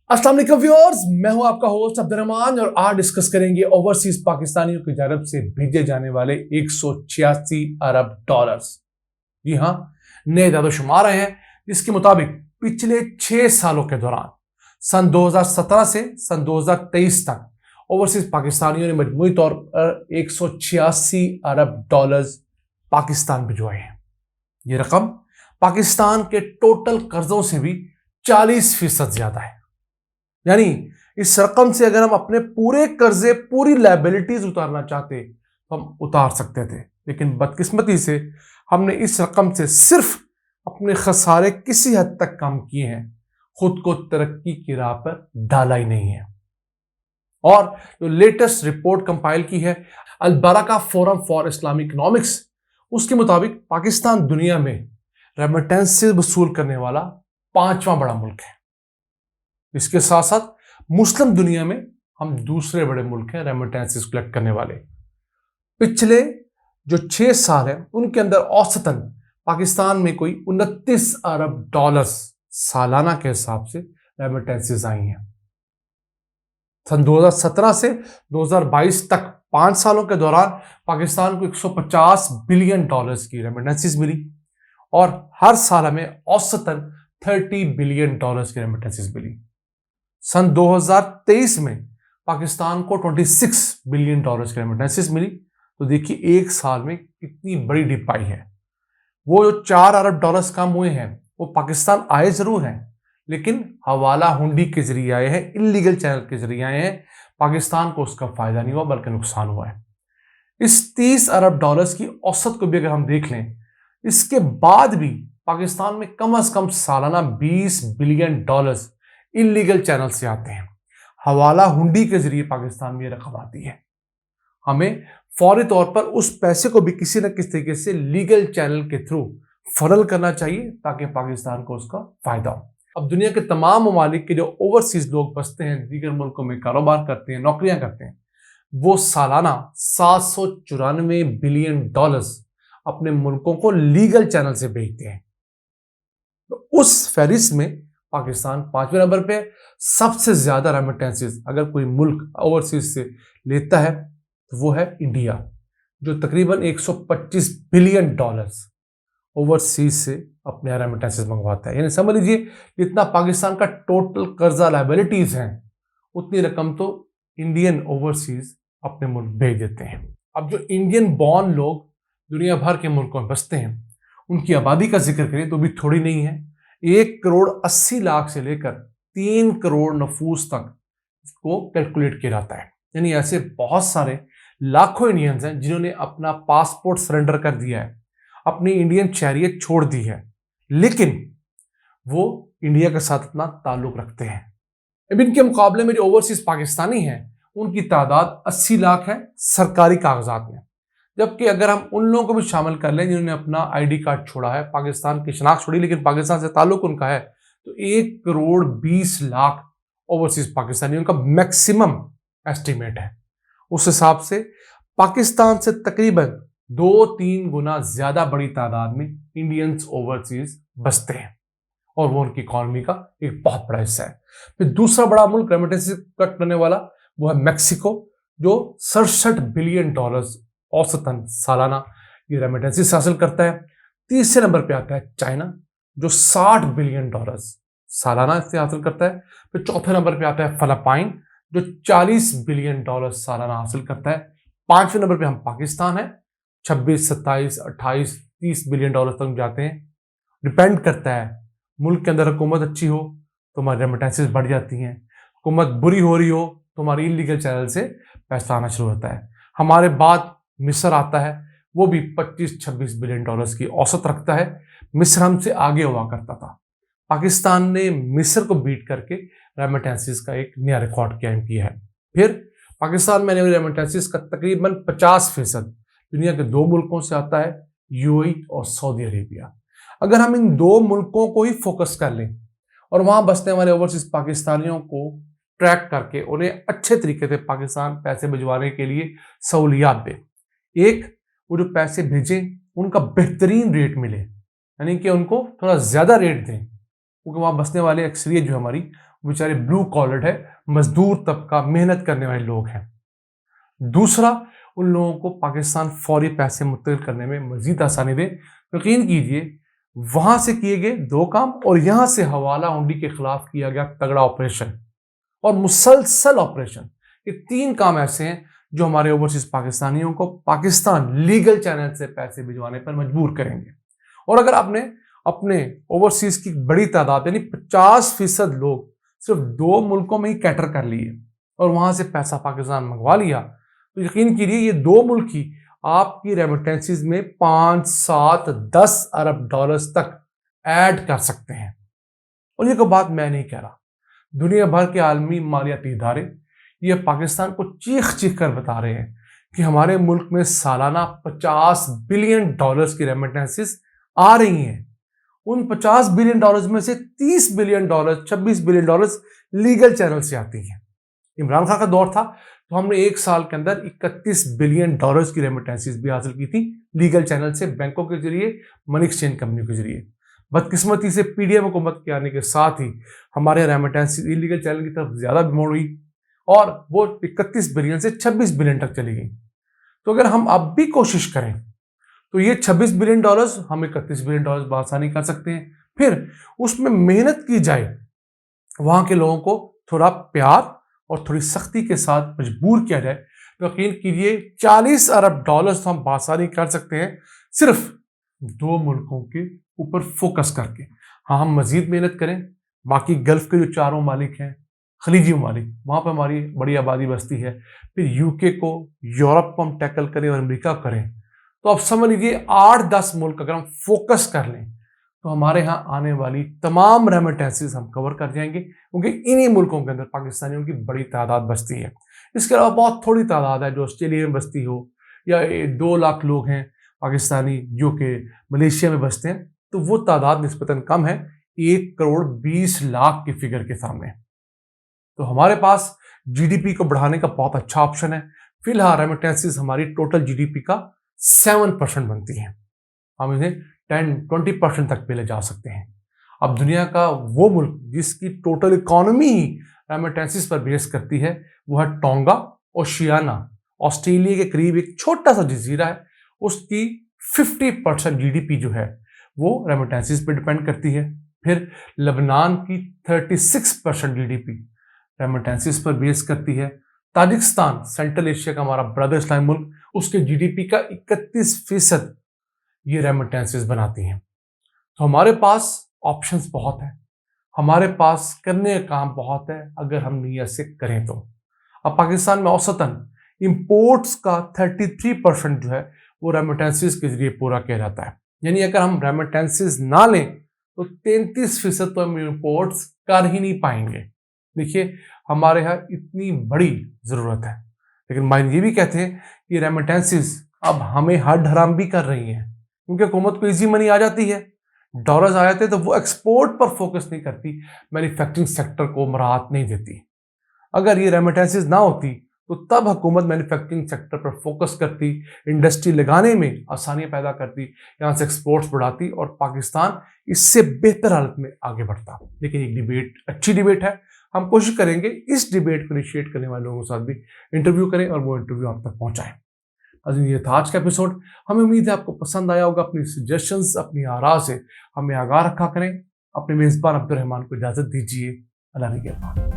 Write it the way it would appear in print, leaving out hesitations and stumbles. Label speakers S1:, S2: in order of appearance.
S1: अस्सलाम वालेकुम व्यूअर्स, मैं हूं आपका होस्ट अब्दुर्रहमान और आज डिस्कस करेंगे ओवरसीज पाकिस्तानियों की जानब से भेजे जाने वाले 186 अरब डॉलर्स। जी हां, नए दादोशुमार आए हैं जिसके मुताबिक पिछले 6 सालों के दौरान सन 2017 से सन 2023 तक ओवरसीज पाकिस्तानियों ने मजमूई तौर पर 186 अरब डॉलर्स पाकिस्तान भिजवाए हैं। यह रकम पाकिस्तान के टोटल कर्जों से भी 40% ज्यादा है। यानी इस रकम से अगर हम अपने पूरे कर्जे, पूरी लायबिलिटीज उतारना चाहते तो हम उतार सकते थे, लेकिन बदकिस्मती से हमने इस रकम से सिर्फ अपने खसारे किसी हद तक कम किए हैं, खुद को तरक्की की राह पर डाला ही नहीं है। और जो लेटेस्ट रिपोर्ट कंपाइल की है अल बरका फोरम फॉर इस्लामिक इकोनॉमिक्स, उसके मुताबिक पाकिस्तान दुनिया में रेमिटेंसेस वसूल करने वाला 5वां बड़ा मुल्क है। इसके साथ साथ मुस्लिम दुनिया में हम दूसरे बड़े मुल्क हैं रेमिटेंसेस कलेक्ट करने वाले। पिछले जो 6 साल हैं उनके अंदर औसतन पाकिस्तान में कोई 29 अरब डॉलर्स सालाना के हिसाब से रेमिटेंसेस आई हैं। सन 2017 से 2022 तक 5 सालों के दौरान पाकिस्तान को 150 बिलियन डॉलर्स की रेमिटेंसेस मिली और हर साल हमें औसतन 30 बिलियन डॉलर्स की रेमिटेंसेस मिली। सन 2023 में पाकिस्तान को 26 बिलियन डॉलर्स की रेमिटेंसेस मिली। तो देखिए एक साल में कितनी बड़ी डिप आई है। वो जो 4 अरब डॉलर्स कम हुए हैं वो पाकिस्तान आए जरूर हैं, लेकिन हवाला हुंडी के जरिए आए हैं, इलीगल चैनल के जरिए आए हैं। पाकिस्तान को उसका फायदा नहीं हुआ बल्कि नुकसान हुआ है। इस 30 अरब डॉलर्स की औसत को भी अगर हम देख लें, इसके बाद भी पाकिस्तान में कम से कम सालाना 20 बिलियन डॉलर्स इलीगल चैनल से आते हैं। हवाला हुंडी के जरिए पाकिस्तान में यह रकम आती है। हमें फौरी तौर पर उस पैसे को भी किसी न किसी तरीके से लीगल चैनल के थ्रू फनल करना चाहिए ताकि पाकिस्तान को उसका फायदा हो। अब दुनिया के तमाम ममालिक के जो ओवरसीज लोग बसते हैं, दीगर मुल्कों में कारोबार करते हैं, नौकरियां करते हैं, वो सालाना 794 बिलियन डॉलर्स अपने मुल्कों को लीगल चैनल से भेजते हैं। तो उस फहरिस्त में पाकिस्तान 5वें नंबर पे। सबसे ज्यादा रेमिटेंसेस अगर कोई मुल्क ओवरसीज से लेता है तो वो है इंडिया, जो तकरीबन 125 बिलियन डॉलर्स ओवरसीज से अपने रेमिटेंसेस मंगवाता है। यानी समझ लीजिए जितना पाकिस्तान का टोटल कर्जा लायबिलिटीज हैं उतनी रकम तो इंडियन ओवरसीज अपने मुल्क भेज देते हैं। अब जो इंडियन बॉर्न लोग दुनिया भर के मुल्कों में बसते हैं उनकी आबादी का जिक्र करें तो भी थोड़ी नहीं है। 1 करोड़ 80 लाख से लेकर 3 करोड़ नफूस तक को कैलकुलेट किया जाता है। यानी ऐसे बहुत सारे लाखों इंडियंस हैं जिन्होंने अपना पासपोर्ट सरेंडर कर दिया है, अपनी इंडियन शहरियत छोड़ दी है, लेकिन वो इंडिया के साथ अपना ताल्लुक रखते हैं। अब इनके मुकाबले में जो ओवरसीज पाकिस्तानी हैं उनकी तादाद 80 लाख है सरकारी कागजात में, जबकि अगर हम उन लोगों को भी शामिल कर लें जिन्होंने अपना आईडी कार्ड छोड़ा है, पाकिस्तान की शनाख्त छोड़ी लेकिन पाकिस्तान से ताल्लुक उनका है, तो 1 करोड़ 20 लाख ओवरसीज पाकिस्तानी उनका मैक्सिमम एस्टिमेट है। उस हिसाब से पाकिस्तान से तकरीबन 2-3 गुना ज्यादा बड़ी तादाद में इंडियंस ओवरसीज बसते हैं और वो उनकी इकॉनमी का एक बहुत बड़ा हिस्सा है। फिर दूसरा बड़ा मुल्क रेमिटेंसेस कट करने वाला वो है मैक्सिको, जो 67 बिलियन डॉलर्स औसतन सालाना ये रेमिटेंसेस हासिल करता है। तीसरे नंबर पे आता है चाइना, जो 60 बिलियन डॉलर्स सालाना इससे हासिल करता है। फिर चौथे नंबर पे आता है फिलिपाइन, जो 40 बिलियन डॉलर्स सालाना हासिल करता है। 5वें नंबर पे हम पाकिस्तान है, 26, 27, 28, 30 बिलियन डॉलर तक जाते हैं। डिपेंड करता है, मुल्क के अंदर हुकूमत अच्छी हो तो हमारी रेमिटेंसेस बढ़ जाती हैं, हुकूमत बुरी हो रही हो तो हमारी इलीगल चैनल से पैसा आना शुरू होता है। हमारे बाद मिस्र आता है, वो भी 25-26 बिलियन डॉलर्स की औसत रखता है। मिस्र हमसे आगे हुआ करता था। पाकिस्तान ने मिस्र को बीट करके रेमिटेंसेस का एक नया रिकॉर्ड कायम किया है। फिर पाकिस्तान में रेमिटेंसेस का तकरीबन 50% दुनिया के 2 मुल्कों से आता है, यूएई और सऊदी अरेबिया। अगर हम इन 2 मुल्कों को ही फोकस कर लें और वहां बसने वाले ओवरसीज पाकिस्तानियों को ट्रैक करके उन्हें अच्छे तरीके से पाकिस्तान पैसे भिजवाने के लिए सहूलियात दें, एक वो जो पैसे भेजें उनका बेहतरीन रेट मिले, यानी कि उनको थोड़ा ज्यादा रेट दें, क्योंकि वहां बसने वाले अक्सरियत जो हमारी बेचारे ब्लू कॉलर है, मजदूर तबका, मेहनत करने वाले लोग हैं। दूसरा, उन लोगों को पाकिस्तान फौरी पैसे मुंतकिल करने में मजीद आसानी दे। यकीन कीजिए, वहां से किए गए 2 काम और यहां से हवाला हुंडी के खिलाफ किया गया तगड़ा ऑपरेशन और मुसलसल ऑपरेशन, ये 3 काम ऐसे हैं जो हमारे ओवरसीज पाकिस्तानियों को पाकिस्तान लीगल चैनल से पैसे भिजवाने पर मजबूर करेंगे। और अगर आपने अपने ओवरसीज की बड़ी तादाद यानी 50% लोग सिर्फ 2 मुल्कों में ही कैटर कर लिए और वहां से पैसा पाकिस्तान मंगवा लिया, तो यकीन कीजिए ये 2 मुल्क ही आपकी रेमिटेंसीज में 5, 7, 10 अरब डॉलर्स तक ऐड कर सकते हैं। और ये कोई बात मैं नहीं कह रहा, दुनिया भर के आलमी मालियाती इदारे ये पाकिस्तान को चीख चीख कर बता रहे हैं कि हमारे मुल्क में सालाना 50 बिलियन डॉलर्स की रेमिटेंसीज आ रही हैं। उन 50 बिलियन डॉलर्स में से 30 billion dollar, 26 billion dollars legal channel से आती हैं। इमरान खान का दौर था तो हमने 1 साल के अंदर 31 बिलियन डॉलर्स की रेमिटेंसीज भी हासिल की थी लीगल चैनल से, बैंकों के जरिए, मनी एक्सचेंज कंपनी के जरिए। बदकिस्मती से पीडीएम हुकूमत के आने के साथ ही हमारे रेमिटेंसीज इलीगल चैनल की तरफ ज्यादा मोड़ हुई और वो 31 बिलियन से 26 बिलियन तक चली गई। तो अगर हम अब भी कोशिश करें तो ये 26 बिलियन डॉलर्स हम 31 बिलियन डॉलर्स बआसानी कर सकते हैं। फिर उसमें मेहनत की जाए, वहां के लोगों को थोड़ा प्यार और थोड़ी सख्ती के साथ मजबूर किया जाए, तो यकीन कीजिए 40 अरब डॉलर्स हम बआसानी कर सकते हैं सिर्फ 2 मुल्कों के ऊपर फोकस करके। हाँ, हम मजीद मेहनत करें, बाकी गल्फ के जो 4 ममालिक हैं, खलीजी ममालिक, वहां पर हमारी बड़ी आबादी बसती है, फिर यूके को, यूरोप को हम टैकल करें और अमेरिका करें, तो अब समझ लीजिए 8-10 मुल्क अगर हम फोकस कर लें तो हमारे यहाँ आने वाली तमाम रेमिटेंसीज हम कवर कर जाएंगे, क्योंकि इन्हीं मुल्कों के अंदर पाकिस्तानियों की बड़ी तादाद बसती है। इसके अलावा बहुत थोड़ी तादाद है जो ऑस्ट्रेलिया में बसती हो, या 2 लाख लोग हैं पाकिस्तानी जो कि मलेशिया में बसते हैं, तो वो तादाद निस्बतन कम है 1 करोड़ 20 लाख के फिगर के सामने। तो हमारे पास जीडीपी को बढ़ाने का बहुत अच्छा ऑप्शन है। फिलहाल रेमिटेंसीज हमारी टोटल जीडीपी का 7% बनती हैं, हम इन्हें 10-20% तक पे ले जा सकते हैं। अब दुनिया का वो मुल्क जिसकी टोटल इकोनॉमी ही रेमिटेंसीज पर बेस करती है वो है टोंगा, ओशियाना, ऑस्ट्रेलिया के करीब एक छोटा सा जजीरा है, उसकी 50% जीडीपी जो है वो रेमिटेंसीज पर डिपेंड करती है। फिर लेबनान की 36% जीडीपी रेमिटेंसीज पर बेस करती है। ताजिकिस्तान, सेंट्रल एशिया का हमारा ब्रदर इस्लामिक मुल्क, उसके जीडीपी का 31% ये रेमिटेंसीज बनाती हैं। तो हमारे पास ऑप्शंस बहुत हैं, हमारे पास करने का काम बहुत है अगर हम नीयत से करें तो। अब पाकिस्तान में औसतन इंपोर्ट्स का 33% जो है वो रेमिटेंसीज के जरिए पूरा किया जाता है, यानी अगर हम रेमिटेंसीज ना लें तो 33% तो हम इंपोर्ट्स कर ही नहीं पाएंगे। देखिए, हमारे यहाँ इतनी बड़ी जरूरत है, लेकिन माइन ये भी कहते हैं कि रेमिटेंसीज अब हमें हड हराम भी कर रही हैं, क्योंकि हुकूमत को इजी मनी आ जाती है, डॉलर्स आ जाते हैं, तो वो एक्सपोर्ट पर फोकस नहीं करती, मैन्युफैक्चरिंग सेक्टर को मराहत नहीं देती। अगर ये रेमिटेंसीज ना होती तो तब हुकूमत मैन्युफैक्चरिंग सेक्टर पर फोकस करती, इंडस्ट्री लगाने में आसानियां पैदा करती, यहाँ से एक्सपोर्ट्स बढ़ाती और पाकिस्तान इससे बेहतर हालत में आगे बढ़ता। लेकिन एक डिबेट, अच्छी डिबेट है, हम कोशिश करेंगे इस डिबेट को इनिशिएट करने वाले लोगों के साथ भी इंटरव्यू करें और वो इंटरव्यू आप तक पहुंचाएं। ये था आज का एपिसोड। हमें उम्मीद है आपको पसंद आया होगा। अपनी सजेशंस, अपनी आरा से हमें आगाह रखा करें। अपने मेजबान अब्दुल रहमान को इजाजत दीजिए। अल्लाह निगहबान।